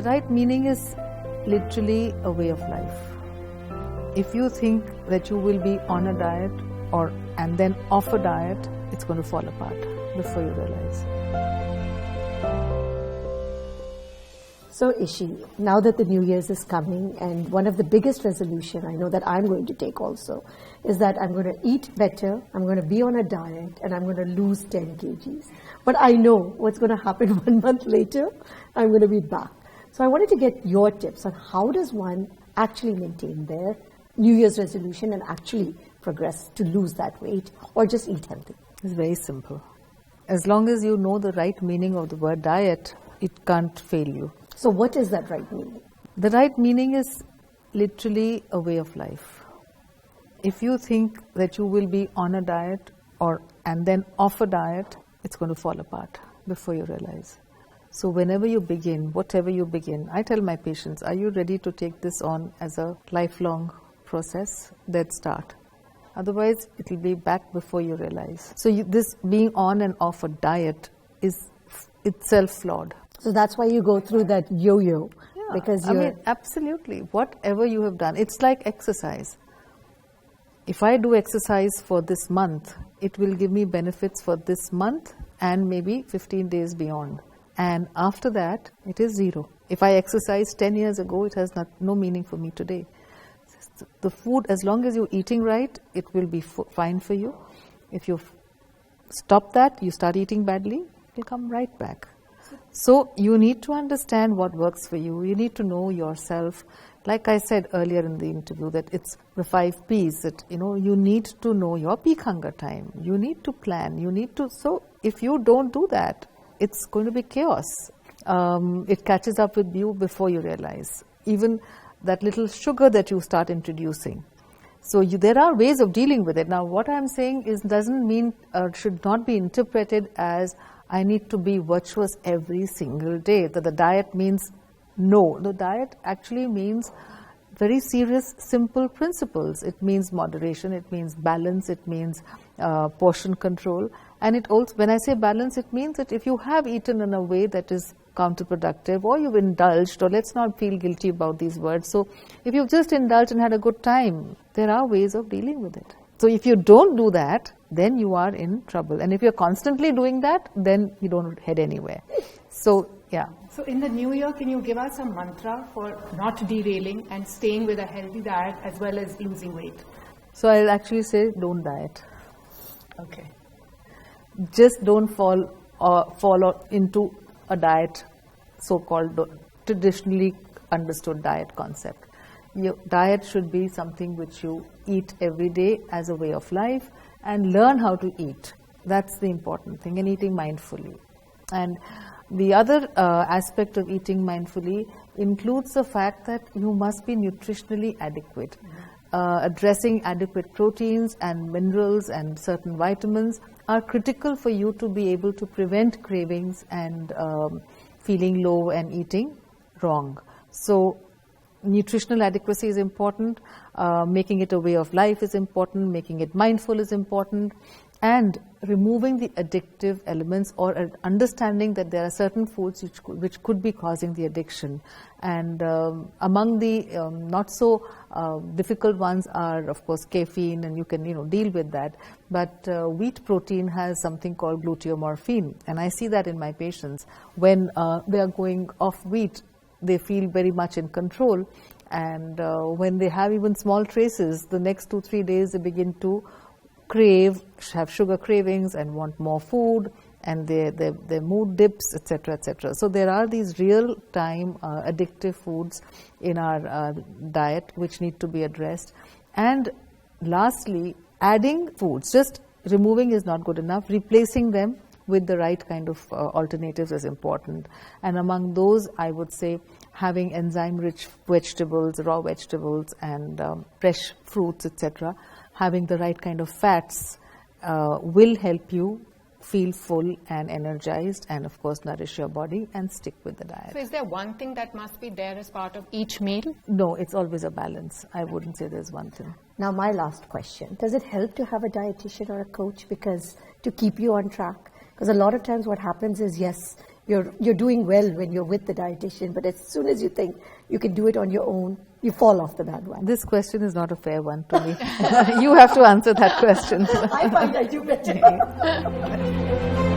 right meaning is literally a way of life. If you think that you will be on a diet and then off a diet, it's going to fall apart before you realize. So Ishi, now that the New Year's is coming, and one of the biggest resolution I know that I'm going to take also is that I'm going to eat better, I'm going to be on a diet, and I'm going to lose 10 kgs. But I know what's going to happen 1 month later, I'm going to be back. So I wanted to get your tips on how does one actually maintain their New Year's resolution and actually progress to lose that weight or just eat healthy. It's very simple. As long as you know the right meaning of the word diet, it can't fail you. So what is that right meaning? The right meaning is literally a way of life. If you think that you will be on a diet and then off a diet, it's going to fall apart before you realize. So whenever you begin, whatever you begin, I tell my patients, are you ready to take this on as a lifelong process? Then start. Otherwise, it will be back before you realize. So this being on and off a diet is itself flawed. So that's why you go through that yo-yo. Yeah, because I mean, absolutely. Whatever you have done, it's like exercise. If I do exercise for this month, it will give me benefits for this month and maybe 15 days beyond. And after that, it is zero. If I exercised 10 years ago, it has no meaning for me today. The food, as long as you're eating right, it will be fine for you. If you stop that, you start eating badly, it will come right back. So you need to understand what works for you. You need to know yourself. Like I said earlier in the interview, that it's the 5 Ps, that you need to know your peak hunger time. You need to plan. So if you don't do that, it's going to be chaos. It catches up with you before you realize. Even that little sugar that you start introducing. So there are ways of dealing with it. Now what I'm saying doesn't mean, should not be interpreted as I need to be virtuous every single day. That the diet means no. The diet actually means very serious, simple principles. It means moderation, it means balance, it means portion control. And it also, when I say balance, it means that if you have eaten in a way that is counterproductive, or you've indulged, or let's not feel guilty about these words. So if you've just indulged and had a good time, there are ways of dealing with it. So if you don't do that, then you are in trouble. And if you're constantly doing that, then you don't head anywhere. So, yeah. So in the new year, can you give us a mantra for not derailing and staying with a healthy diet as well as losing weight? So I'll actually say, don't diet. Okay. Just don't fall into a diet, so-called traditionally understood diet concept. Your diet should be something which you eat every day as a way of life, and learn how to eat. That's the important thing, and eating mindfully. And the other aspect of eating mindfully includes the fact that you must be nutritionally adequate. Addressing adequate proteins and minerals and certain vitamins are critical for you to be able to prevent cravings and feeling low and eating wrong. So nutritional adequacy is important, making it a way of life is important, making it mindful is important, and removing the addictive elements, or understanding that there are certain foods which could be causing the addiction. And among the not so difficult ones are, of course, caffeine, and you can deal with that. But wheat protein has something called gluteomorphine, and I see that in my patients. When they are going off wheat, they feel very much in control, and when they have even small traces, the next 2-3 days they begin to have sugar cravings and want more food, and their mood dips, etc., etc. So there are these real-time addictive foods in our diet which need to be addressed. And lastly, adding foods, just removing is not good enough. Replacing them with the right kind of alternatives is important. And among those, I would say having enzyme-rich vegetables, raw vegetables, and fresh fruits, etc., having the right kind of fats will help you feel full and energized, and of course nourish your body and stick with the diet. So is there one thing that must be there as part of each meal? No, it's always a balance. I wouldn't say there's one thing. Now my last question, does it help to have a dietitian or a coach to keep you on track? Because a lot of times what happens is, yes, you're doing well when you're with the dietitian, but as soon as you think you can do it on your own, you fall off the bandwagon. This question is not a fair one to me. You have to answer that question. I find I do better.